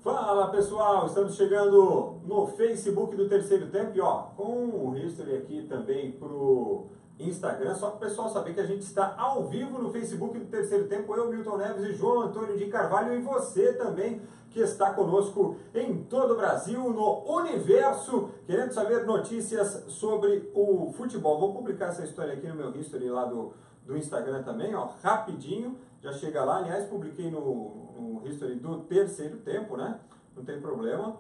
Fala pessoal, estamos chegando no Facebook do Terceiro Tempo e ó, com o history aqui também pro Instagram, só para o pessoal saber que a gente está ao vivo no Facebook do Terceiro Tempo, eu, Milton Neves e João Antônio de Carvalho, e você também que está conosco em todo o Brasil, no universo, querendo saber notícias sobre o futebol. Vou publicar essa história aqui no meu history lá do Instagram também, ó, rapidinho, já chega lá. Aliás, publiquei no history do Terceiro Tempo, né? Não tem problema,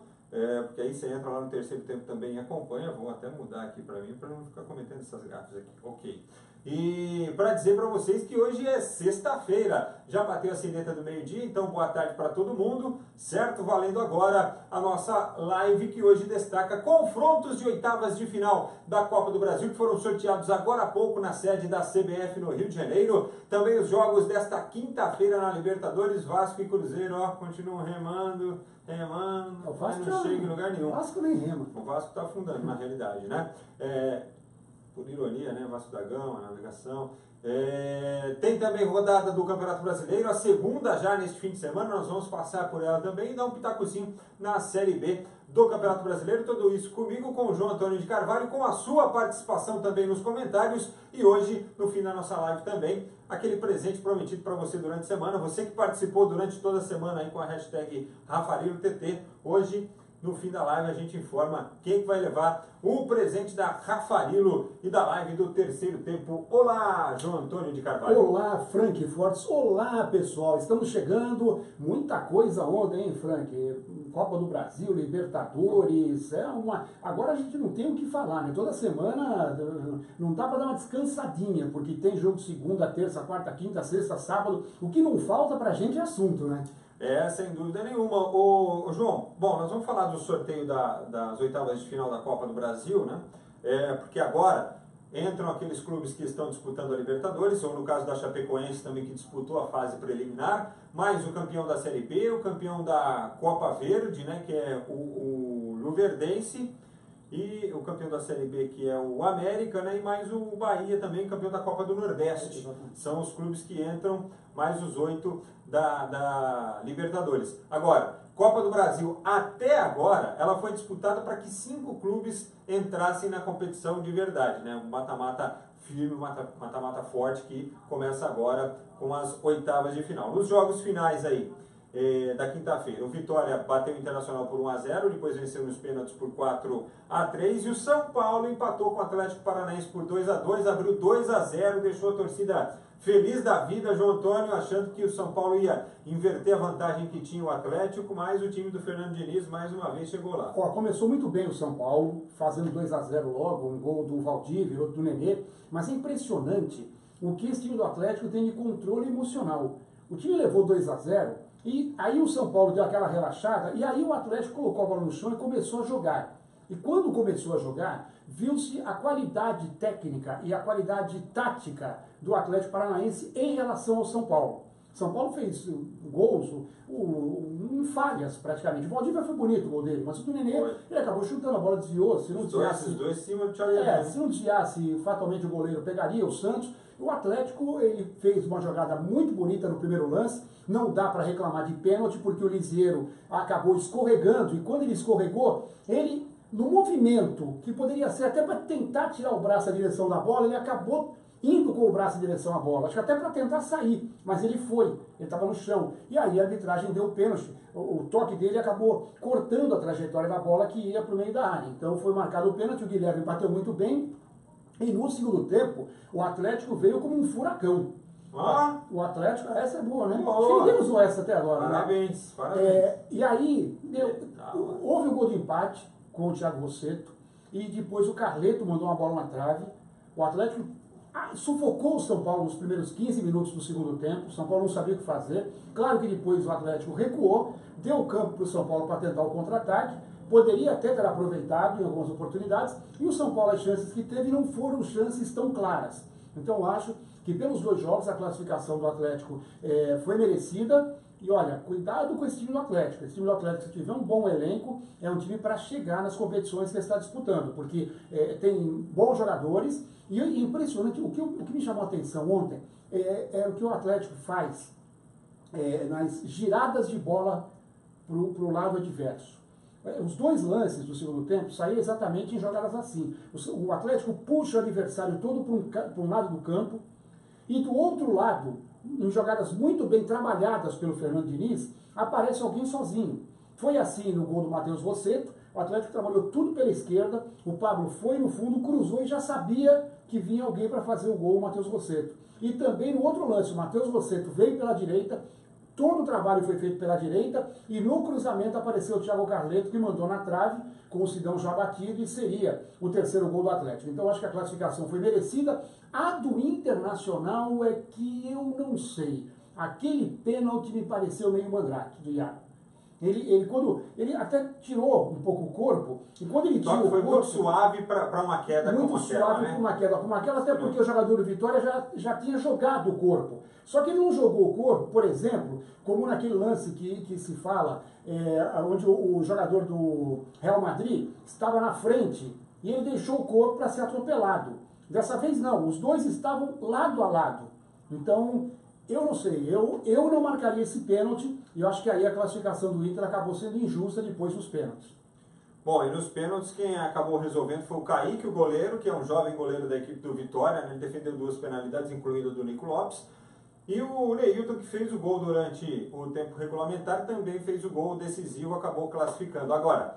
porque aí você entra lá no Terceiro Tempo também e acompanha. Vou até mudar aqui para mim, para não ficar cometendo essas gafas aqui. Ok. E para dizer para vocês que hoje é sexta-feira, já bateu a sineta do meio-dia, então boa tarde para todo mundo, certo? Valendo agora a nossa live que hoje destaca confrontos de oitavas de final da Copa do Brasil, que foram sorteados agora há pouco na sede da CBF no Rio de Janeiro. Também os jogos desta quinta-feira na Libertadores, Vasco e Cruzeiro, ó, continuam remando, O Vasco não chega em lugar nenhum. O Vasco nem rema. O Vasco está afundando na realidade, né? Por ironia, né? Vasco da Gama, navegação. Tem também rodada do Campeonato Brasileiro, a segunda já neste fim de semana, nós vamos passar por ela também e dar um pitacozinho na Série B do Campeonato Brasileiro. Tudo isso comigo, com o João Antônio de Carvalho, com a sua participação também nos comentários e hoje, no fim da nossa live também, aquele presente prometido para você durante a semana, você que participou durante toda a semana aí com a hashtag RafariloTT, hoje no fim da live a gente informa quem vai levar o presente da Rafarilo e da live do Terceiro Tempo. Olá, João Antônio de Carvalho. Olá, Frank Fortes. Olá, pessoal. Estamos chegando. Muita coisa ontem, hein, Frank? Copa do Brasil, Libertadores. Agora a gente não tem o que falar, né? Toda semana não dá para dar uma descansadinha, porque tem jogo segunda, terça, quarta, quinta, sexta, sábado. O que não falta pra gente é assunto, né? Sem dúvida nenhuma. Ô, João, bom, nós vamos falar do sorteio das oitavas de final da Copa do Brasil, né? Porque agora entram aqueles clubes que estão disputando a Libertadores, ou no caso da Chapecoense também, que disputou a fase preliminar, mais o campeão da Série B, o campeão da Copa Verde, né, que é o Luverdense, e o campeão da Série B, que é o América, né, e mais o Bahia também, campeão da Copa do Nordeste. São os clubes que entram, mais os 8 da Libertadores. Agora, Copa do Brasil, até agora, ela foi disputada para que 5 clubes entrassem na competição de verdade, né? Um mata-mata firme, um mata-mata forte, que começa agora com as oitavas de final. Nos jogos finais aí, da quinta-feira, o Vitória bateu o Internacional por 1-0, depois venceu nos pênaltis por 4-3, e o São Paulo empatou com o Atlético Paranaense por 2-2, abriu 2-0, deixou a torcida feliz da vida, João Antônio, achando que o São Paulo ia inverter a vantagem que tinha o Atlético, mas o time do Fernando Diniz mais uma vez chegou lá. Começou muito bem o São Paulo, fazendo 2-0 logo, um gol do Valdívia, outro do Nenê, mas é impressionante o que esse time do Atlético tem de controle emocional. O time levou 2-0 e aí o São Paulo deu aquela relaxada e aí o Atlético colocou a bola no chão e começou a jogar. E quando começou a jogar, viu-se a qualidade técnica e a qualidade tática do Atlético Paranaense em relação ao São Paulo. São Paulo fez gols em falhas, praticamente. O Valdívia foi bonito o gol dele, mas o do Nenê, ele acabou chutando, a bola desviou. Se não desviasse, esses dois cima do Thiago se não desviasse, fatalmente o goleiro pegaria o Santos. O Atlético, ele fez uma jogada muito bonita no primeiro lance. Não dá para reclamar de pênalti, porque o Lisieiro acabou escorregando, e quando ele escorregou, ele, no movimento, que poderia ser até para tentar tirar o braço da direção da bola, ele acabou indo com o braço em direção à bola, acho que até para tentar sair, mas ele foi, ele estava no chão, e aí a arbitragem deu o pênalti, o toque dele acabou cortando a trajetória da bola que ia para o meio da área, então foi marcado o pênalti, o Guilherme bateu muito bem, e no segundo tempo, o Atlético veio como um furacão. O Atlético, essa é boa, né? Acho que ninguém usou essa até agora, parabéns, né? Parabéns. E aí, houve o gol de empate com o Thiago Rosseto, e depois o Carleto mandou uma bola na trave, o Atlético sufocou o São Paulo nos primeiros 15 minutos do segundo tempo, o São Paulo não sabia o que fazer, claro que depois o Atlético recuou, deu o campo para o São Paulo para tentar o contra-ataque, poderia até ter aproveitado em algumas oportunidades, e o São Paulo, as chances que teve não foram chances tão claras. Então eu acho que pelos 2 jogos a classificação do Atlético foi merecida, e olha, cuidado com esse time do Atlético. Esse time do Atlético, se tiver um bom elenco, é um time para chegar nas competições que ele está disputando, porque tem bons jogadores, e é impressionante, o que me chamou a atenção ontem é o que o Atlético faz nas giradas de bola para o lado adverso. Os dois lances do segundo tempo saíram exatamente em jogadas assim. O Atlético puxa o adversário todo para um lado do campo e do outro lado, em jogadas muito bem trabalhadas pelo Fernando Diniz, aparece alguém sozinho. Foi assim no gol do Matheus Rossetto, o Atlético trabalhou tudo pela esquerda, o Pablo foi no fundo, cruzou e já sabia que vinha alguém para fazer o gol, o Matheus Rossetto. E também no outro lance, o Matheus Rossetto veio pela direita, todo o trabalho foi feito pela direita e no cruzamento apareceu o Thiago Carleto que mandou na trave com o Sidão já batido e seria o terceiro gol do Atlético. Então acho que a classificação foi merecida. A do Internacional é que eu não sei. Aquele pênalti me pareceu meio mandrake do Iago. Ele até tirou um pouco o corpo, e quando ele tirou o corpo... Foi muito suave para uma queda como aquela, muito suave para uma queda como aquela, até porque o jogador do Vitória já tinha jogado o corpo. Só que ele não jogou o corpo, por exemplo, como naquele lance que se fala, onde o jogador do Real Madrid estava na frente, e ele deixou o corpo para ser atropelado. Dessa vez não, os dois estavam lado a lado. Então... eu não sei, eu não marcaria esse pênalti e eu acho que aí a classificação do Inter acabou sendo injusta depois dos pênaltis. Bom, e nos pênaltis quem acabou resolvendo foi o Kaique, o goleiro, que é um jovem goleiro da equipe do Vitória, né? Ele defendeu 2 penalidades, incluindo a do Nico Lopes. E o Neilton, que fez o gol durante o tempo regulamentar, também fez o gol decisivo, acabou classificando. Agora,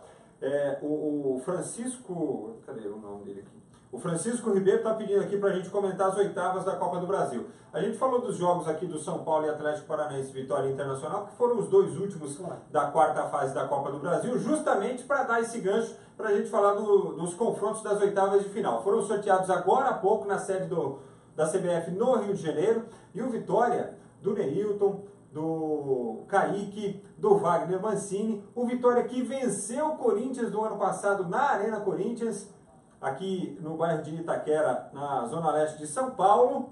o Francisco... cadê o nome dele aqui? O Francisco Ribeiro está pedindo aqui para a gente comentar as oitavas da Copa do Brasil. A gente falou dos jogos aqui do São Paulo e Atlético Paranaense, Vitória Internacional, que foram os 2 últimos da quarta fase da Copa do Brasil, justamente para dar esse gancho para a gente falar dos confrontos das oitavas de final. Foram sorteados agora há pouco na sede da CBF no Rio de Janeiro, e o Vitória, do Neilton, do Kaique, do Wagner Mancini, o Vitória que venceu o Corinthians do ano passado na Arena Corinthians, aqui no bairro de Itaquera, na zona leste de São Paulo.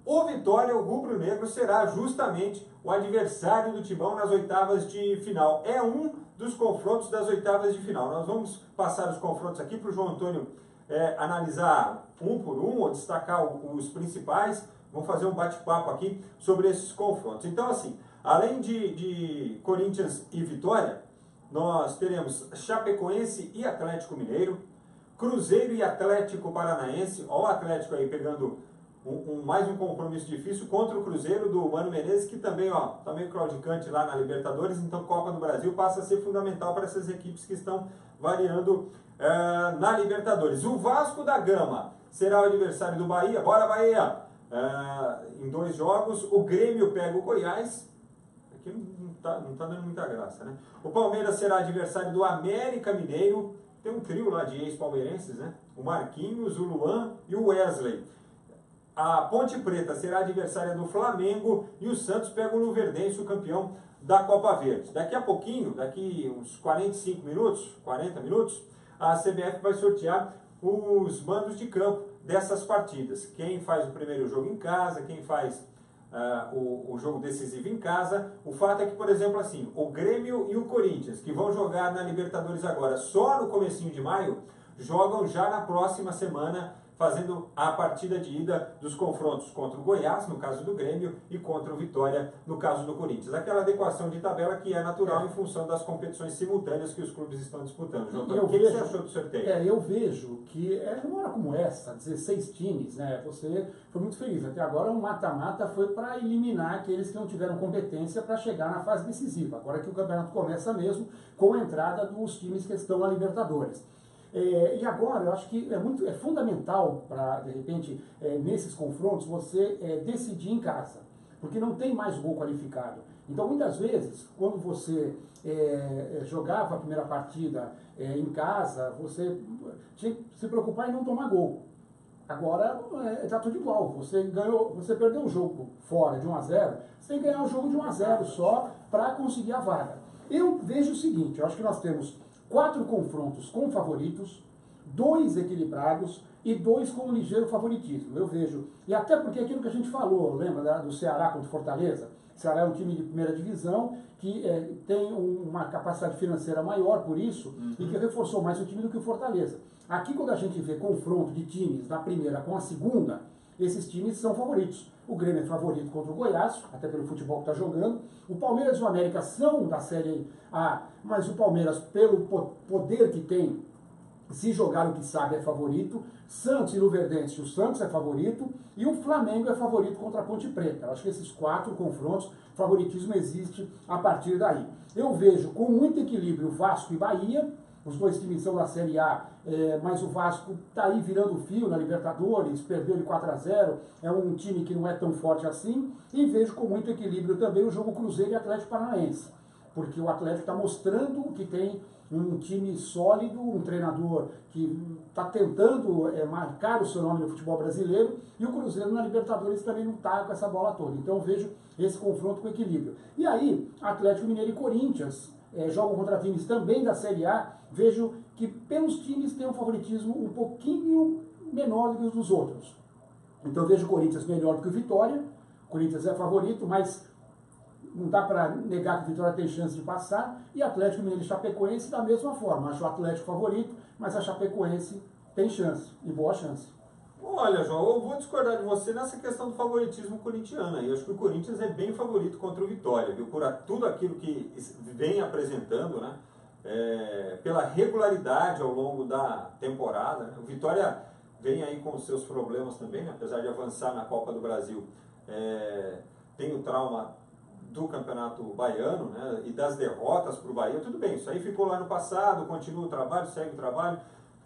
O Vitória, o rubro-negro, será justamente o adversário do Timão nas oitavas de final. É um dos confrontos das oitavas de final. Nós vamos passar os confrontos aqui para o João Antônio analisar um por um, ou destacar os principais. Vamos fazer um bate-papo aqui sobre esses confrontos. Então, assim, além de Corinthians e Vitória, nós teremos Chapecoense e Atlético Mineiro, Cruzeiro e Atlético Paranaense. Ó, o Atlético aí pegando mais um compromisso difícil contra o Cruzeiro do Mano Menezes, que também está meio claudicante lá na Libertadores. Então Copa do Brasil passa a ser fundamental para essas equipes que estão variando na Libertadores. O Vasco da Gama será o adversário do Bahia. Bora, Bahia! Em 2 jogos. O Grêmio pega o Goiás. Aqui não tá dando muita graça, né? O Palmeiras será adversário do América Mineiro. Tem um trio lá de ex-palmeirenses, né? O Marquinhos, o Luan e o Wesley. A Ponte Preta será adversária do Flamengo e o Santos pega o Luverdense, o campeão da Copa Verde. Daqui a pouquinho, daqui uns 45 minutos, 40 minutos, a CBF vai sortear os mandos de campo dessas partidas. Quem faz o primeiro jogo em casa, quem faz o jogo decisivo em casa. O fato é que, por exemplo, assim, o Grêmio e o Corinthians, que vão jogar na Libertadores agora só no comecinho de maio, jogam já na próxima semana, fazendo a partida de ida dos confrontos contra o Goiás, no caso do Grêmio, e contra o Vitória, no caso do Corinthians. Aquela adequação de tabela que é natural em função das competições simultâneas que os clubes estão disputando. João, o que você achou do sorteio? Eu vejo que, numa hora como essa, 16 times, né, você foi muito feliz. Até agora o mata-mata foi para eliminar aqueles que não tiveram competência para chegar na fase decisiva. Agora que o campeonato começa mesmo com a entrada dos times que estão na Libertadores. E agora eu acho que é fundamental para, de repente, nesses confrontos, você decidir em casa, porque não tem mais gol qualificado. Então, muitas vezes, quando você jogava a primeira partida em casa, você tinha que se preocupar em não tomar gol. Agora está tudo igual, você perdeu um jogo fora de 1-0, você tem que ganhar um jogo de 1-0 só para conseguir a vaga. Eu vejo o seguinte, eu acho que nós temos 4 confrontos com favoritos, 2 equilibrados e 2 com um ligeiro favoritismo, eu vejo. E até porque aquilo que a gente falou, lembra do Ceará contra o Fortaleza? O Ceará é um time de primeira divisão que tem uma capacidade financeira maior por isso e que reforçou mais o time do que o Fortaleza. Aqui quando a gente vê confronto de times da primeira com a segunda, esses times são favoritos. O Grêmio é favorito contra o Goiás, até pelo futebol que está jogando. O Palmeiras e o América são da Série A, mas o Palmeiras, pelo poder que tem, se jogar o que sabe, é favorito. Santos e Luverdense, o Santos é favorito. E o Flamengo é favorito contra a Ponte Preta. Eu acho que esses 4 confrontos, favoritismo existe a partir daí. Eu vejo com muito equilíbrio Vasco e Bahia. Os dois times são da Série A, mas o Vasco está aí virando fio na Libertadores, perdeu de 4-0, é um time que não é tão forte assim. E vejo com muito equilíbrio também o jogo Cruzeiro e Atlético Paranaense, porque o Atlético está mostrando que tem um time sólido, um treinador que está tentando marcar o seu nome no futebol brasileiro, e o Cruzeiro na Libertadores também não está com essa bola toda. Então eu vejo esse confronto com equilíbrio. E aí, Atlético Mineiro e Corinthians jogam contra times também da Série A. Vejo que pelos times tem um favoritismo um pouquinho menor do que os dos outros. Então eu vejo o Corinthians melhor do que o Vitória. O Corinthians é favorito, mas não dá para negar que o Vitória tem chance de passar. E Atlético Mineiro e Chapecoense da mesma forma. Acho o Atlético favorito, mas a Chapecoense tem chance, e boa chance. Olha, João, eu vou discordar de você nessa questão do favoritismo corintiano. Eu acho que o Corinthians é bem favorito contra o Vitória, viu? Por tudo aquilo que vem apresentando, né? Pela regularidade ao longo da temporada, né? O Vitória vem aí com os seus problemas também, né? Apesar de avançar na Copa do Brasil, tem o trauma do Campeonato Baiano, né? E das derrotas para o Bahia. Tudo bem, isso aí ficou lá no passado, continua o trabalho, segue o trabalho.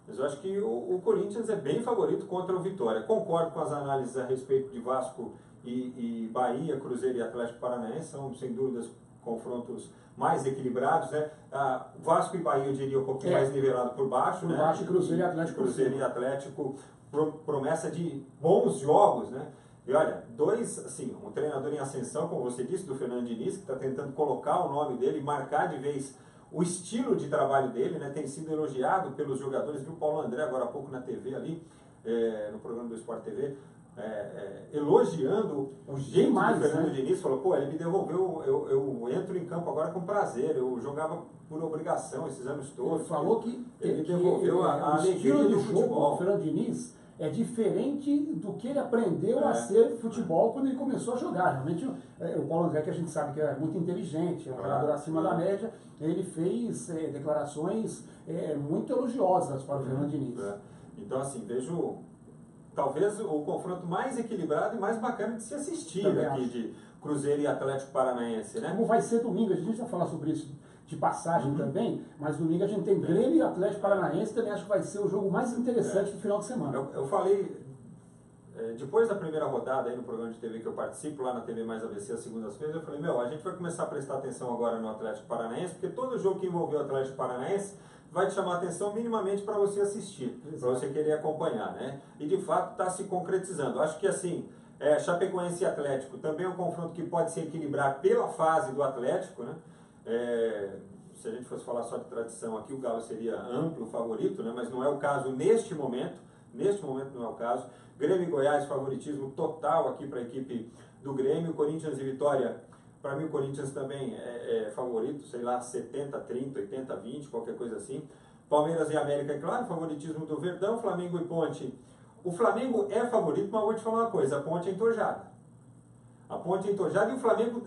Mas eu acho que o Corinthians é bem favorito contra o Vitória. Concordo com as análises a respeito de Vasco e Bahia, Cruzeiro e Atlético Paranaense. São, sem dúvidas, confrontos mais equilibrados, né? Vasco e Bahia, eu diria, um pouquinho mais nivelado por baixo. Por baixo, né? Cruzeiro e Atlético. Cruzeiro e Atlético, promessa de bons jogos, né? E olha, um treinador em ascensão, como você disse, do Fernando Diniz, que está tentando colocar o nome dele e marcar de vez o estilo de trabalho dele, né, tem sido elogiado pelos jogadores, viu o Paulo André agora há pouco na TV ali, no programa do Sport TV, elogiando o jeito do Fernando Diniz, falou, pô, ele me devolveu, eu entro em campo agora com prazer, eu jogava por obrigação esses anos todos. Ele falou que ele devolveu a alegria do futebol. O Fernando Diniz é diferente do que ele aprendeu a ser futebol quando ele começou a jogar. Realmente, o Paulo André, que a gente sabe que é muito inteligente, é um jogador acima da média, ele fez declarações muito elogiosas para o Fernando Diniz. Então, assim, vejo talvez o confronto mais equilibrado e mais bacana de se assistir aqui de Cruzeiro e Atlético Paranaense, né? Como vai ser domingo, a gente vai falar sobre isso de passagem também, mas domingo a gente tem Grêmio e Atlético Paranaense, também acho que vai ser o jogo mais interessante do final de semana. Eu falei, depois da primeira rodada aí no programa de TV que eu participo, lá na TV Mais ABC, às segundas-feiras, eu falei, a gente vai começar a prestar atenção agora no Atlético Paranaense, porque todo jogo que envolveu o Atlético Paranaense vai te chamar a atenção minimamente para você assistir, para você querer acompanhar, né? E de fato está se concretizando. Acho que assim, Chapecoense e Atlético também é um confronto que pode se equilibrar pela fase do Atlético, né? Se a gente fosse falar só de tradição aqui, o Galo seria amplo favorito, né? Mas não é o caso neste momento não é o caso. Grêmio e Goiás, favoritismo total aqui para a equipe do Grêmio. Corinthians e Vitória, para mim o Corinthians também é favorito, sei lá, 70-30, 80-20, qualquer coisa assim. Palmeiras e América, é claro, favoritismo do Verdão. Flamengo e Ponte. O Flamengo é favorito, mas vou te falar uma coisa, a Ponte é entojada. A Ponte é entojada e o Flamengo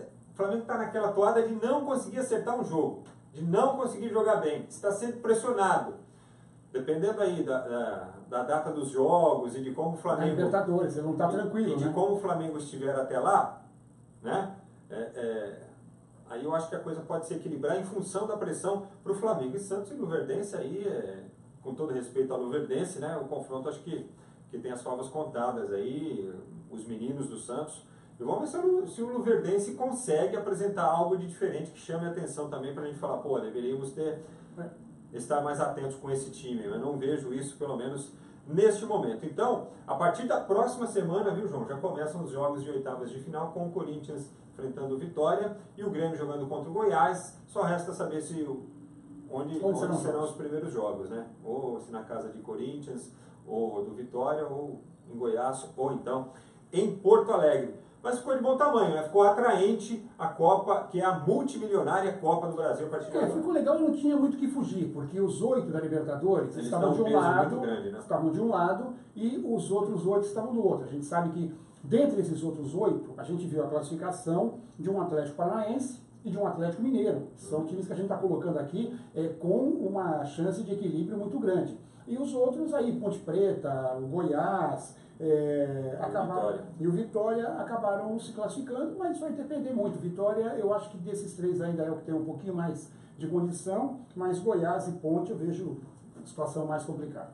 está naquela toada de não conseguir acertar um jogo, de não conseguir jogar bem, está sendo pressionado. Dependendo aí da data dos jogos e de como o Flamengo... Libertadores, ele não está tranquilo, e de como o Flamengo estiver até lá, né? Aí eu acho que a coisa pode se equilibrar em função da pressão para o Flamengo. E Santos e Luverdense aí, com todo respeito ao Luverdense, né? O confronto acho que tem as favas contadas aí, os meninos do Santos. E vamos ver se o Luverdense consegue apresentar algo de diferente que chame a atenção também para a gente falar, pô, deveríamos estar mais atentos com esse time. Eu não vejo isso, pelo menos, neste momento. Então, a partir da próxima semana, viu, João, já começam os jogos de oitavas de final com o Corinthians enfrentando o Vitória e o Grêmio jogando contra o Goiás. Só resta saber onde serão os primeiros jogos, né? Ou se na casa de Corinthians, ou do Vitória, ou em Goiás, ou então em Porto Alegre. Mas ficou de bom tamanho, né? Ficou atraente a Copa, que é a multimilionária Copa do Brasil a partir de agora. Ficou legal e não tinha muito o que fugir, porque os 8 da Libertadores estavam de um lado, grande, né? estavam de um lado e os outros 8 estavam do outro. A gente sabe que Dentre esses outros 8, a gente viu a classificação de um Atlético Paranaense e de um Atlético Mineiro. São times que a gente está colocando aqui com uma chance de equilíbrio muito grande. E os outros aí, Ponte Preta, o Goiás, e o Vitória acabaram se classificando, mas vai depender muito. Vitória, eu acho que desses 3 ainda é o que tem um pouquinho mais de condição, mas Goiás e Ponte eu vejo a situação mais complicada.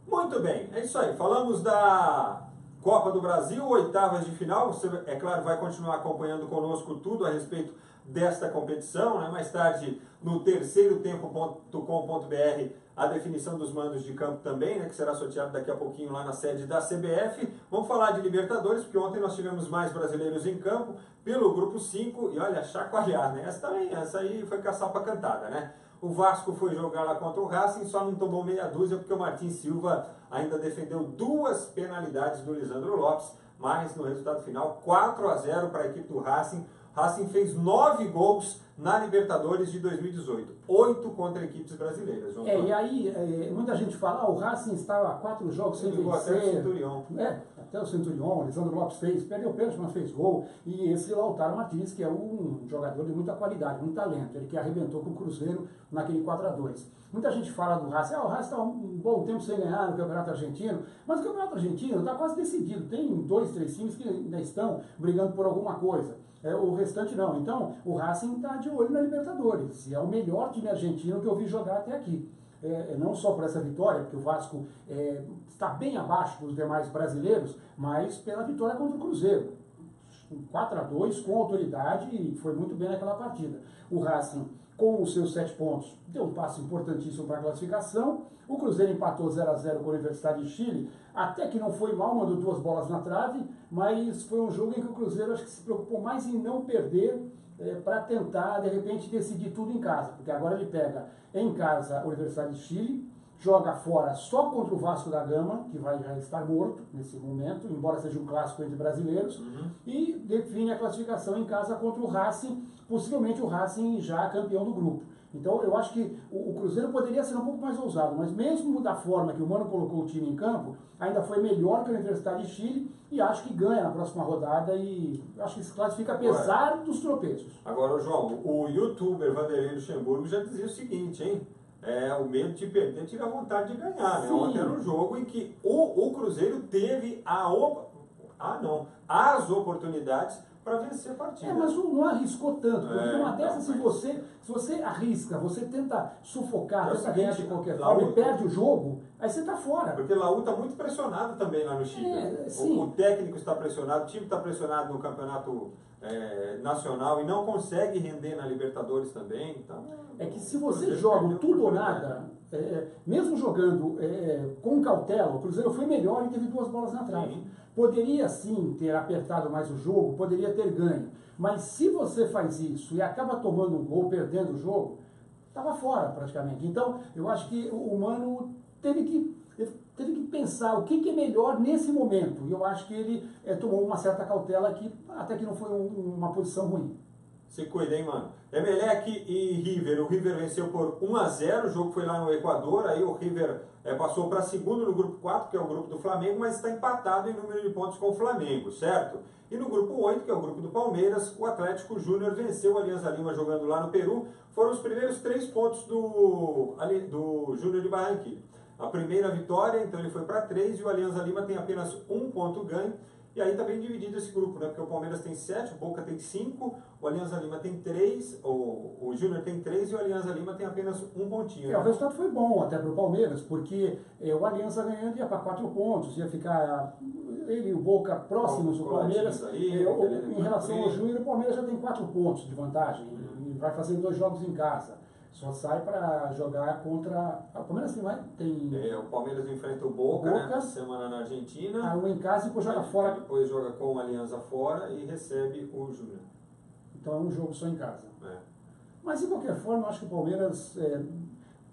Muito bem, é isso aí. Falamos da Copa do Brasil, oitavas de final. Você, é claro, vai continuar acompanhando conosco tudo a respeito desta competição, né? Mais tarde, no terceirotempo.com.br, a definição dos mandos de campo também, né? Que será sorteado daqui a pouquinho lá na sede da CBF. Vamos falar de Libertadores, porque ontem nós tivemos mais brasileiros em campo pelo grupo 5, e olha, chacoalhar, né? Essa aí foi caçapa cantada, né? O Vasco foi jogar lá contra o Racing, só não tomou meia dúzia porque o Martins Silva ainda defendeu 2 penalidades do Lisandro Lopes, mas no resultado final 4-0 para a equipe do Racing. Racing fez 9 gols na Libertadores de 2018, 8 contra equipes brasileiras. E aí, muita gente fala, o Racing estava a 4 jogos sem vencer. Até o Centurion. Até o Centurion, o Lisandro Lopes perdeu o pênalti, mas fez gol. E esse Lautaro Martins, que é um jogador de muita qualidade, muito talento, ele que arrebentou com o Cruzeiro naquele 4-2. Muita gente fala do Racing, o Racing está um bom tempo sem ganhar no Campeonato Argentino, mas o Campeonato Argentino está quase decidido, tem 2, 3 times que ainda estão brigando por alguma coisa. O restante não. Então, o Racing está de olho na Libertadores. E é o melhor time argentino que eu vi jogar até aqui. Não só por essa vitória, porque o Vasco está bem abaixo dos demais brasileiros, mas pela vitória contra o Cruzeiro. 4-2 com autoridade e foi muito bem naquela partida. O Racing, com os seus 7 pontos, deu um passo importantíssimo para a classificação. O Cruzeiro empatou 0-0 com a Universidade de Chile, até que não foi mal, mandou 2 bolas na trave, mas foi um jogo em que o Cruzeiro acho que se preocupou mais em não perder para tentar, de repente, decidir tudo em casa. Porque agora ele pega em casa a Universidade de Chile, joga fora só contra o Vasco da Gama, que vai já estar morto nesse momento, embora seja um clássico entre brasileiros, e define a classificação em casa contra o Racing, possivelmente o Racing já campeão do grupo. Então eu acho que o Cruzeiro poderia ser um pouco mais ousado, mas mesmo da forma que o Mano colocou o time em campo, ainda foi melhor que a Universidade de Chile e acho que ganha na próxima rodada e acho que se classifica apesar dos tropeços. Agora, João, o youtuber Vanderlei Luxemburgo já dizia o seguinte, hein? O medo de perder tira a vontade de ganhar, né? Ontem era um jogo em que o Cruzeiro teve as oportunidades para vencer a partida. Mas não arriscou tanto, porque numa dessas, se você arrisca, você tenta sufocar, tenta ganhar de qualquer forma e perde o jogo, aí você está fora. Porque Laú está muito pressionado também lá no Chile. O técnico está pressionado, o time está pressionado no campeonato nacional e não consegue render na Libertadores também. Então, é que se você joga tudo ou nada, mesmo jogando com cautela, o Cruzeiro foi melhor e teve 2 bolas na trave. Poderia sim ter apertado mais o jogo, poderia ter ganho. Mas se você faz isso e acaba tomando um gol, perdendo o jogo, estava fora praticamente. Então, eu acho que o Mano teve que pensar o que é melhor nesse momento. E eu acho que ele tomou uma certa cautela aqui, até que não foi uma posição ruim. Se cuida, hein, mano? Emelec e River. O River venceu por 1-0, o jogo foi lá no Equador, aí o River passou para segundo no grupo 4, que é o grupo do Flamengo, mas está empatado em número de pontos com o Flamengo, certo? E no grupo 8, que é o grupo do Palmeiras, o Atlético Júnior venceu o Alianza Lima jogando lá no Peru. Foram os primeiros 3 pontos do Júnior de Barranquilla. A primeira vitória, então ele foi para 3 e o Alianza Lima tem apenas 1 ponto ganho. E aí está bem dividido esse grupo, né? Porque o Palmeiras tem 7, o Boca tem 5, o Alianza Lima tem 3, o Júnior tem 3 e o Alianza Lima tem apenas 1 pontinho. Né? O resultado foi bom até para o Palmeiras, porque o Alianza ganhando ia para 4 pontos, ia ficar ele e o Boca próximos do Palmeiras. Em relação ao Júnior, o Palmeiras já tem 4 pontos de vantagem e vai fazer 2 jogos em casa. Só sai para jogar contra... O Palmeiras tem... o Palmeiras enfrenta o Boca, né, semana na Argentina. Um em casa e depois joga fora. Depois joga com a Alianza fora e recebe o Júnior. Então é um jogo só em casa. Mas de qualquer forma, eu acho que o Palmeiras,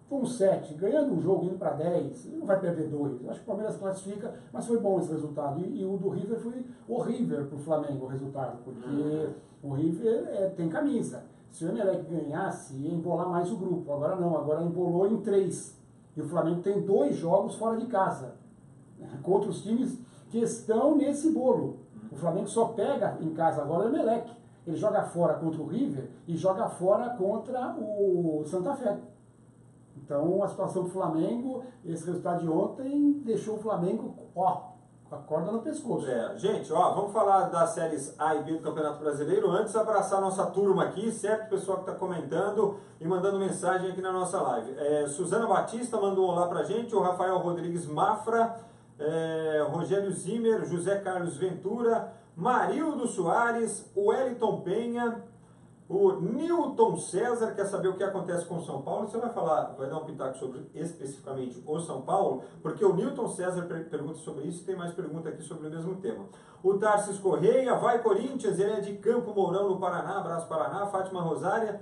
com 7, ganhando um jogo, indo para 10, não vai perder 2. Eu acho que o Palmeiras classifica, mas foi bom esse resultado. E o do River foi horrível para o Flamengo, o resultado, porque o River tem camisa. Se o Emelec ganhasse, ia embolar mais o grupo. Agora não, agora embolou em 3. E o Flamengo tem 2 jogos fora de casa, contra os times que estão nesse bolo. O Flamengo só pega em casa agora o Emelec. Ele joga fora contra o River e joga fora contra o Santa Fé. Então, a situação do Flamengo, esse resultado de ontem, deixou o Flamengo, ó, com a corda no pescoço. Gente, ó, vamos falar das séries A e B do Campeonato Brasileiro. Antes, abraçar a nossa turma aqui, certo? O pessoal que está comentando e mandando mensagem aqui na nossa live. Suzana Batista mandou um olá pra gente, o Rafael Rodrigues Mafra, Rogério Zimmer, José Carlos Ventura, Marildo Soares, o Wellington Penha, o Newton César quer saber o que acontece com o São Paulo. Você vai dar um pitaco sobre especificamente o São Paulo, porque o Newton César pergunta sobre isso e tem mais pergunta aqui sobre o mesmo tema. O Tarsis Correia, vai Corinthians, ele é de Campo Mourão, no Paraná, abraço Paraná. Fátima Rosário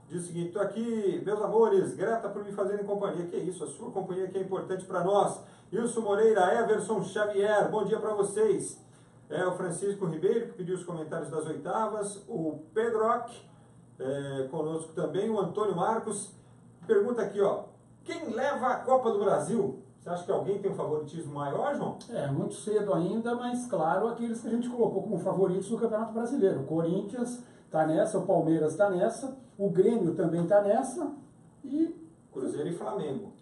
diz o seguinte: estou aqui, meus amores, grata por me fazerem companhia. Que isso, a sua companhia que é importante para nós. Wilson Moreira, Everson Xavier, bom dia para vocês. O Francisco Ribeiro, que pediu os comentários das oitavas, o Pedroc, conosco também, o Antônio Marcos, pergunta aqui, ó, quem leva a Copa do Brasil? Você acha que alguém tem um favoritismo maior, João? Muito cedo ainda, mas claro, aqueles que a gente colocou como favoritos no Campeonato Brasileiro. O Corinthians está nessa, o Palmeiras está nessa, o Grêmio também está nessa e... Cruzeiro e Flamengo.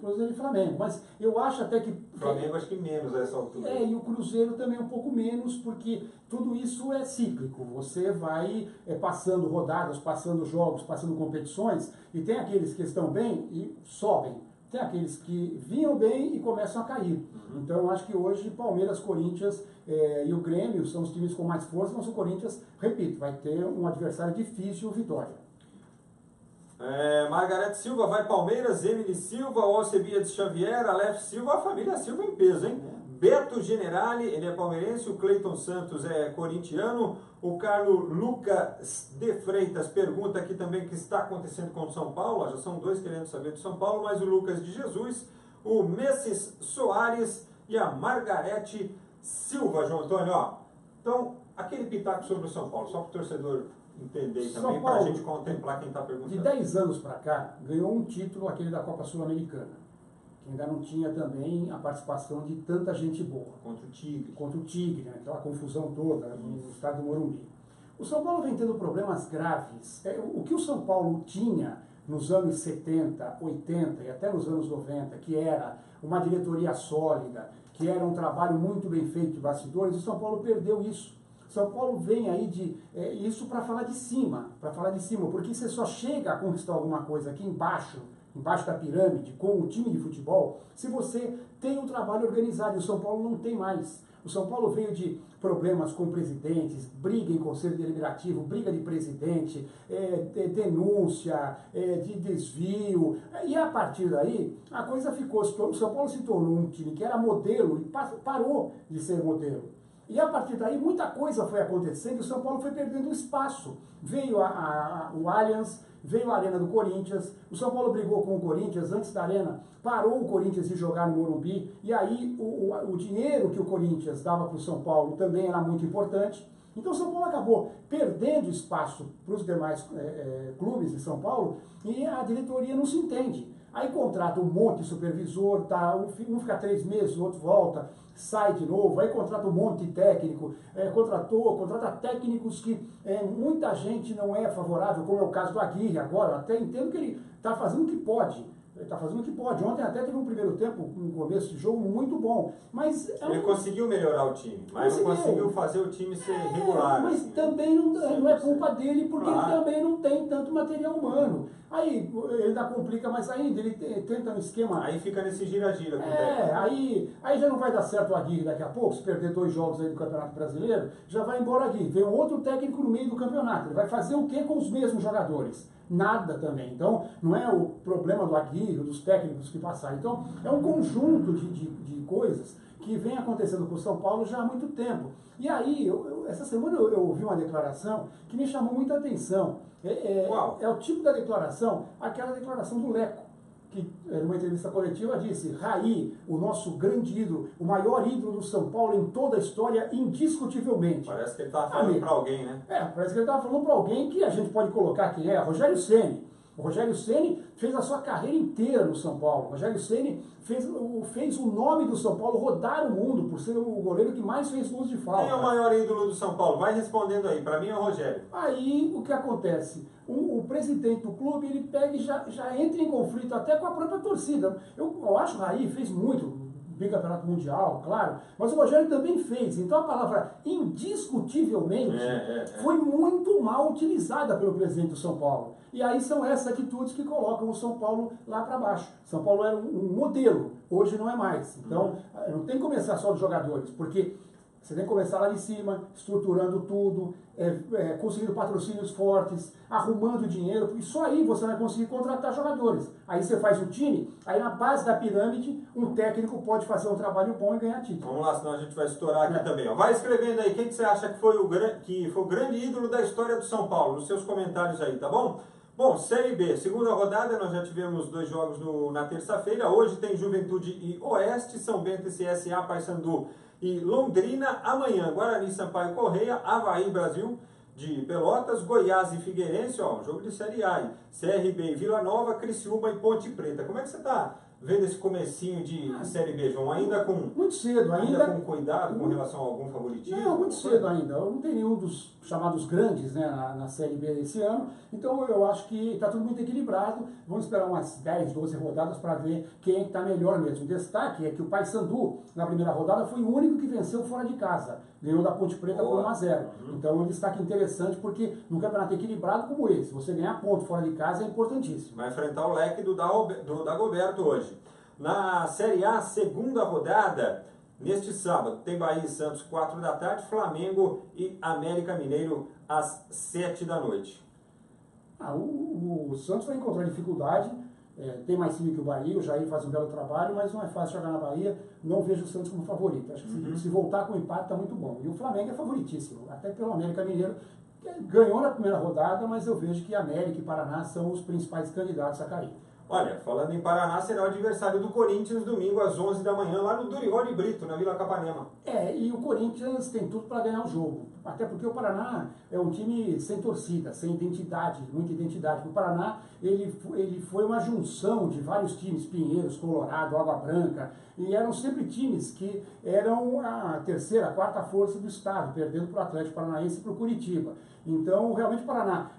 Cruzeiro e Flamengo, mas eu acho até que... Flamengo acho que menos a essa altura. E o Cruzeiro também um pouco menos, porque tudo isso é cíclico. Você vai passando rodadas, passando jogos, passando competições, e tem aqueles que estão bem e sobem. Tem aqueles que vinham bem e começam a cair. Então eu acho que hoje Palmeiras, Corinthians e o Grêmio são os times com mais força, mas o Corinthians, repito, vai ter um adversário difícil, Vitória. Margarete Silva, vai Palmeiras, Emily Silva, Alcebiades Xavier, Aleph Silva, a família Silva em peso, hein? Beto Generali, ele é palmeirense, o Cleiton Santos é corintiano, o Carlos Lucas de Freitas pergunta aqui também o que está acontecendo com o São Paulo, já são dois querendo saber do São Paulo, mas o Lucas de Jesus, o Messis Soares e a Margarete Silva, João Antônio, ó. Então, aquele pitaco sobre o São Paulo, só para o torcedor entender também, para a gente contemplar quem está perguntando. De 10 anos para cá, ganhou um título, aquele da Copa Sul-Americana, que ainda não tinha também a participação de tanta gente boa. Contra o Tigre. Contra o Tigre, né? Aquela confusão toda no estado do Morumbi. O São Paulo vem tendo problemas graves. O que o São Paulo tinha nos anos 70, 80 e até nos anos 90, que era uma diretoria sólida, que era um trabalho muito bem feito de bastidores, o São Paulo perdeu isso. São Paulo vem aí isso para falar de cima, porque você só chega a conquistar alguma coisa aqui embaixo da pirâmide, com o time de futebol, se você tem um trabalho organizado, e o São Paulo não tem mais. O São Paulo veio de problemas com presidentes, briga em conselho deliberativo, briga de presidente, denúncia, de desvio, e a partir daí a coisa ficou, o São Paulo se tornou um time que era modelo e parou de ser modelo. E a partir daí muita coisa foi acontecendo e o São Paulo foi perdendo espaço. Veio o Allianz, veio a Arena do Corinthians, o São Paulo brigou com o Corinthians antes da Arena, parou o Corinthians de jogar no Morumbi, e aí o dinheiro que o Corinthians dava para o São Paulo também era muito importante. Então o São Paulo acabou perdendo espaço para os demais clubes de São Paulo e a diretoria não se entende. Aí contrata um monte de supervisor, um fica 3 meses, o outro volta, sai de novo, aí contrata um monte de técnico, contrata técnicos que muita gente não é favorável, como é o caso do Aguirre agora. Eu até entendo que ele está fazendo o que pode. Ontem até teve um primeiro tempo, no começo de jogo, muito bom. Mas ele conseguiu melhorar o time, mas não conseguiu fazer o time ser regular. Mas assim, também não é culpa dele, porque ele também não tem tanto material humano. Aí ele ainda complica mais ainda, ele tenta um esquema... Aí fica nesse gira-gira. Aí já não vai dar certo o Aguirre daqui a pouco, se perder 2 jogos aí do Campeonato Brasileiro, já vai embora Aguirre. Vem um outro técnico no meio do campeonato, ele vai fazer o quê com os mesmos jogadores? Nada também. Então, não é o problema do Aguirre, dos técnicos que passaram. Então, é um conjunto de coisas que vem acontecendo com o São Paulo já há muito tempo. E aí, essa semana eu ouvi uma declaração que me chamou muita atenção. É o tipo da declaração, aquela declaração do Leco, que numa entrevista coletiva disse: Raí, o nosso grande ídolo, o maior ídolo do São Paulo em toda a história, indiscutivelmente. Parece que ele estava falando para alguém, né? Parece que ele estava falando para alguém que a gente pode colocar quem é, Rogério Ceni. O Rogério Ceni fez a sua carreira inteira no São Paulo. O Rogério Ceni fez o nome do São Paulo rodar o mundo por ser o goleiro que mais fez gols de falta. Quem é o maior ídolo do São Paulo? Vai respondendo aí. Para mim é o Rogério. Aí o que acontece? O presidente do clube, ele pega e já entra em conflito até com a própria torcida. Eu acho que o Raí fez muito, bicampeonato mundial, claro, mas o Rogério também fez. Então a palavra indiscutivelmente foi muito mal utilizada pelo presidente do São Paulo. E aí são essas atitudes que colocam o São Paulo lá para baixo. São Paulo era um modelo, hoje não é mais. Então não tem que começar só dos jogadores, porque você tem que começar lá de cima, estruturando tudo, conseguindo patrocínios fortes, arrumando dinheiro, porque só aí você vai conseguir contratar jogadores. Aí você faz o time, aí na base da pirâmide, um técnico pode fazer um trabalho bom e ganhar título. Vamos lá, senão a gente vai estourar aqui também. Ó. Vai escrevendo aí, quem que você acha que foi o grande ídolo da história do São Paulo, nos seus comentários aí, tá bom? Bom, Série B, segunda rodada, nós já tivemos 2 jogos na terça-feira, hoje tem Juventude e Oeste, São Bento e CSA, Paysandu e Londrina, amanhã Guarani, Sampaio Correia, Avaí, Brasil de Pelotas, Goiás e Figueirense, ó, jogo de Série A, hein? CRB e Vila Nova, Criciúma e Ponte Preta. Como é que você está vendo esse comecinho de Série B, João? Ainda com muito cedo, ainda com cuidado com relação a algum favoritismo? Não, muito cedo ainda. Eu não tem nenhum dos chamados grandes, né, na Série B esse ano, então eu acho que está tudo muito equilibrado. Vamos esperar umas 10, 12 rodadas para ver quem está melhor mesmo. O destaque é que o Paysandu, na primeira rodada, foi o único que venceu fora de casa. Ganhou da Ponte Preta por 1-0. Então é um destaque interessante, porque num campeonato equilibrado como esse, você ganhar ponto fora de casa é importantíssimo. Vai enfrentar o leque do Dagoberto hoje. Na Série A, segunda rodada, neste sábado, tem Bahia e Santos, 4 da tarde, Flamengo e América Mineiro, às 7 da noite. O Santos vai encontrar dificuldade, tem mais time que o Bahia, o Jair faz um belo trabalho, mas não é fácil jogar na Bahia, não vejo o Santos como favorito. Acho que se voltar com o empate está muito bom. E o Flamengo é favoritíssimo, até pelo América Mineiro, que ganhou na primeira rodada, mas eu vejo que América e Paraná são os principais candidatos a cair. Olha, falando em Paraná, será o adversário do Corinthians domingo às 11 da manhã, lá no Dorival de Brito, na Vila Capanema. E o Corinthians tem tudo para ganhar o jogo. Até porque o Paraná é um time sem torcida, sem identidade, muita identidade. O Paraná, ele foi uma junção de vários times, Pinheiros, Colorado, Água Branca, e eram sempre times que eram a terceira, a quarta força do estado, perdendo para o Atlético Paranaense e para o Curitiba. Então, realmente o Paraná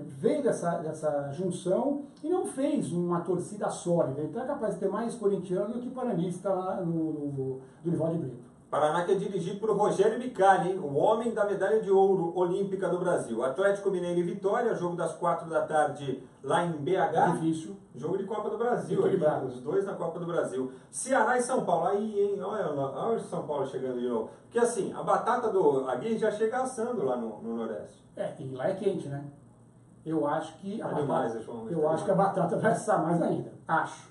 veio dessa junção e não fez uma torcida sólida. Então é capaz de ter mais corintiano do que paranista lá no Dorival de Brito. Paraná que é dirigido por Rogério Micali, o homem da medalha de ouro olímpica do Brasil. Atlético Mineiro e Vitória, jogo das 4 da tarde lá em BH. Difícil. Jogo de Copa do Brasil, ali, os dois na Copa do Brasil. Ceará e São Paulo, aí, hein? Olha o São Paulo chegando de novo. Porque assim, a batata do Aguirre já chega assando lá no Nordeste. E lá é quente, né? Eu acho que acho que a batata vai assar mais ainda. Acho.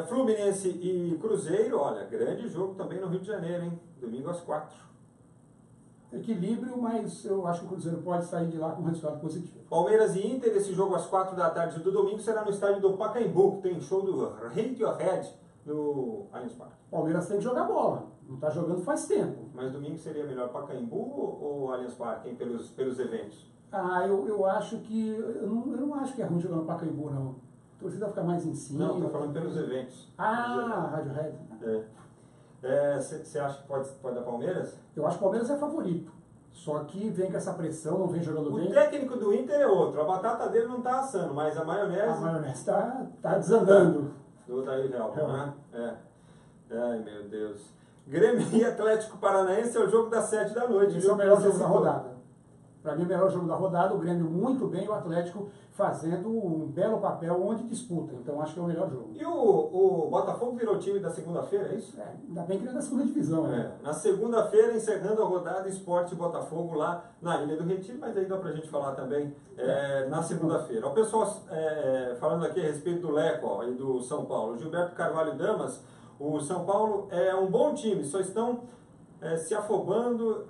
Fluminense e Cruzeiro, olha, grande jogo também no Rio de Janeiro, hein? Domingo às 4. Equilíbrio, mas eu acho que o Cruzeiro pode sair de lá com um resultado positivo. Palmeiras e Inter, esse jogo às 4 da tarde do domingo será no estádio do Pacaembu, tem show do Radiohead no Allianz Parque. Palmeiras tem que jogar bola, não está jogando faz tempo. Mas domingo seria melhor Pacaembu ou Allianz Parque, hein, pelos eventos? Eu acho que, eu não acho que é ruim jogar no Pacaembu, não. A torcida fica mais em cima. Não, estou falando pelos eventos. Radiohead. Você acha que pode dar Palmeiras? Eu acho que o Palmeiras é favorito. Só que vem com essa pressão, não vem jogando bem. O técnico do Inter é outro. A batata dele não está assando, mas a maionese... A maionese está desandando. Do Daí Helman, né? Ai, meu Deus. Grêmio e Atlético Paranaense é o jogo das 7 da noite. Esse é o melhor jogo da rodada. Para mim, o melhor jogo da rodada, o Grêmio muito bem e o Atlético fazendo um belo papel onde disputa. Então, acho que é o melhor jogo. E o Botafogo virou time da segunda-feira, é isso? Ainda bem que ele é da segunda divisão, né? Na segunda-feira, encerrando a rodada, Sport e Botafogo lá na Ilha do Retiro, mas aí dá pra gente falar também na segunda-feira. O pessoal falando aqui a respeito do Leco e do São Paulo. Gilberto Carvalho Damas, o São Paulo é um bom time, só estão se afobando,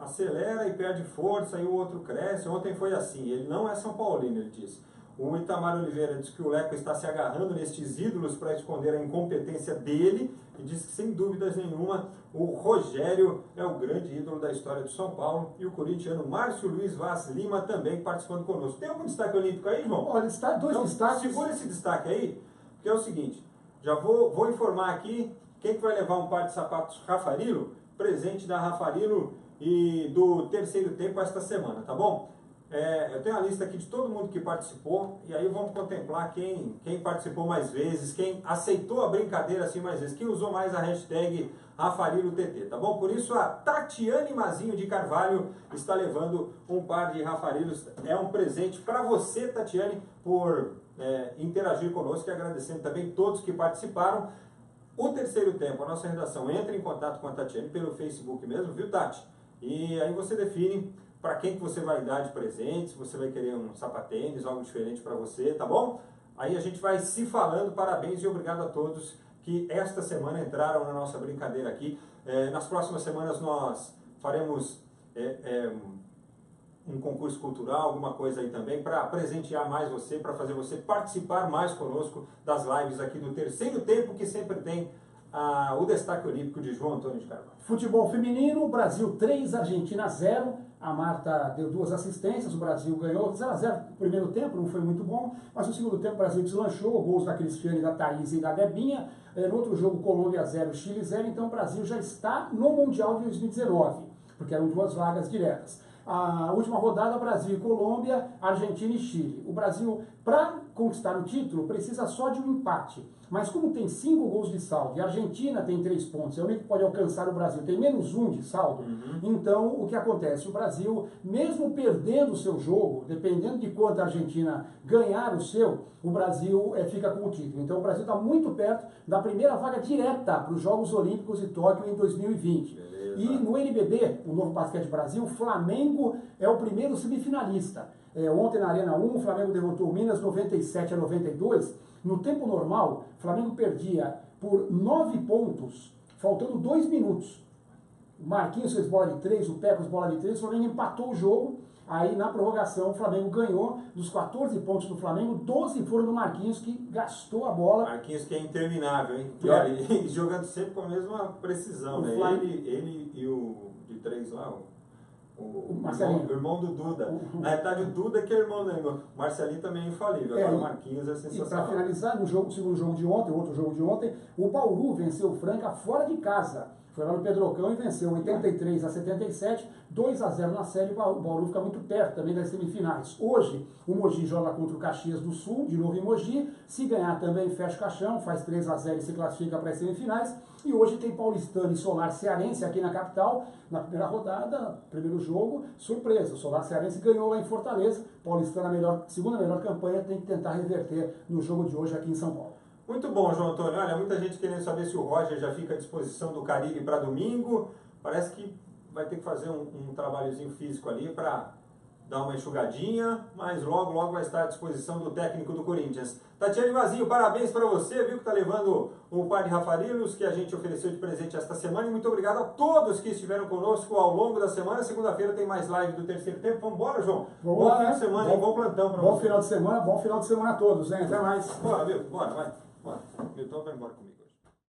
acelera e perde força, e o outro cresce. Ontem foi assim, ele não é São Paulino, ele disse. O Itamar Oliveira diz que o Leco está se agarrando nestes ídolos para esconder a incompetência dele e diz que, sem dúvidas nenhuma, o Rogério é o grande ídolo da história do São Paulo, e o corintiano Márcio Luiz Vaz Lima também participando conosco. Tem algum destaque olímpico aí, João? Olha, está dois destaques. Segura esse destaque aí, porque é o seguinte, já vou informar aqui quem que vai levar um par de sapatos Raffarillo, presente da Raffarillo e do terceiro tempo esta semana, tá bom? Eu tenho a lista aqui de todo mundo que participou, e aí vamos contemplar quem participou mais vezes, quem aceitou a brincadeira assim mais vezes, quem usou mais a hashtag RaffarilloTT, tá bom? Por isso a Tatiane Mazinho de Carvalho está levando um par de Raffarillos. É um presente para você, Tatiane, por interagir conosco, e agradecendo também todos que participaram. O terceiro tempo, a nossa redação entra em contato com a Tatiane pelo Facebook mesmo, viu, Tati? E aí você define para quem que você vai dar de presente, se você vai querer um sapatênis, algo diferente para você, tá bom? Aí a gente vai se falando, parabéns e obrigado a todos que esta semana entraram na nossa brincadeira aqui. Nas próximas semanas nós faremos um concurso cultural, alguma coisa aí também, para presentear mais você, para fazer você participar mais conosco das lives aqui do terceiro tempo, que sempre tem o destaque olímpico de João Antônio de Carvalho. Futebol feminino, Brasil 3, Argentina 0. A Marta deu 2 assistências, o Brasil ganhou 0-0 no primeiro tempo, não foi muito bom, mas no segundo tempo o Brasil deslanchou, gols da Cristiane, da Thaís e da Debinha. No outro jogo, Colômbia 0, Chile 0, então o Brasil já está no Mundial de 2019, porque eram 2 vagas diretas. A última rodada, Brasil e Colômbia, Argentina e Chile. O Brasil, para conquistar o título, precisa só de um empate. Mas como tem 5 gols de saldo e a Argentina tem 3 pontos, é o único que pode alcançar o Brasil, tem menos 1 de saldo, então o que acontece? O Brasil, mesmo perdendo o seu jogo, dependendo de quanto a Argentina ganhar o seu, o Brasil fica com o título. Então o Brasil está muito perto da primeira vaga direta para os Jogos Olímpicos de Tóquio em 2020. Beleza. E no NBB, o Novo Basquete Brasil, o Flamengo é o primeiro semifinalista. Ontem na Arena 1, o Flamengo derrotou o Minas 97-92. No tempo normal, o Flamengo perdia por 9 pontos, faltando 2 minutos. O Marquinhos fez bola de 3, o Pecos bola de 3, o Flamengo empatou o jogo. Aí na prorrogação o Flamengo ganhou. Dos 14 pontos do Flamengo, 12 foram do Marquinhos, que gastou a bola. Marquinhos que é interminável, hein? E olha, e jogando sempre com a mesma precisão, né? Ele e o de 3 lá, o irmão do Duda. Na verdade, o Duda que é irmão dele. O Marcelinho também é infalível. Agora o Marquinhos é sensacional. E para finalizar, no segundo jogo de ontem, outro jogo de ontem, o Bauru venceu o Franca fora de casa. Foi lá no Pedrocão e venceu 83-77, 2-0 na série. O Bauru fica muito perto também das semifinais. Hoje, o Mogi joga contra o Caxias do Sul, de novo em Mogi. Se ganhar também, fecha o caixão, faz 3-0 e se classifica para as semifinais. E hoje tem Paulistano e Solar Cearense aqui na capital, na primeira rodada, primeiro jogo, surpresa. O Solar Cearense ganhou lá em Fortaleza. Paulistano, segunda melhor campanha, tem que tentar reverter no jogo de hoje aqui em São Paulo. Muito bom, João Antônio. Olha, muita gente querendo saber se o Roger já fica à disposição do Carille para domingo. Parece que vai ter que fazer um trabalhozinho físico ali para dar uma enxugadinha, mas logo vai estar à disposição do técnico do Corinthians. Tatiane Mazinho, parabéns para você, viu, que está levando o par de Raffarillos que a gente ofereceu de presente esta semana. E muito obrigado a todos que estiveram conosco ao longo da semana. Segunda-feira tem mais live do terceiro tempo. Vamos embora, João? Bom fim de semana, bom plantão para você. Bom final de semana a todos, hein? Até mais. Bora, viu? Bora, vai. Milton vai embora comigo.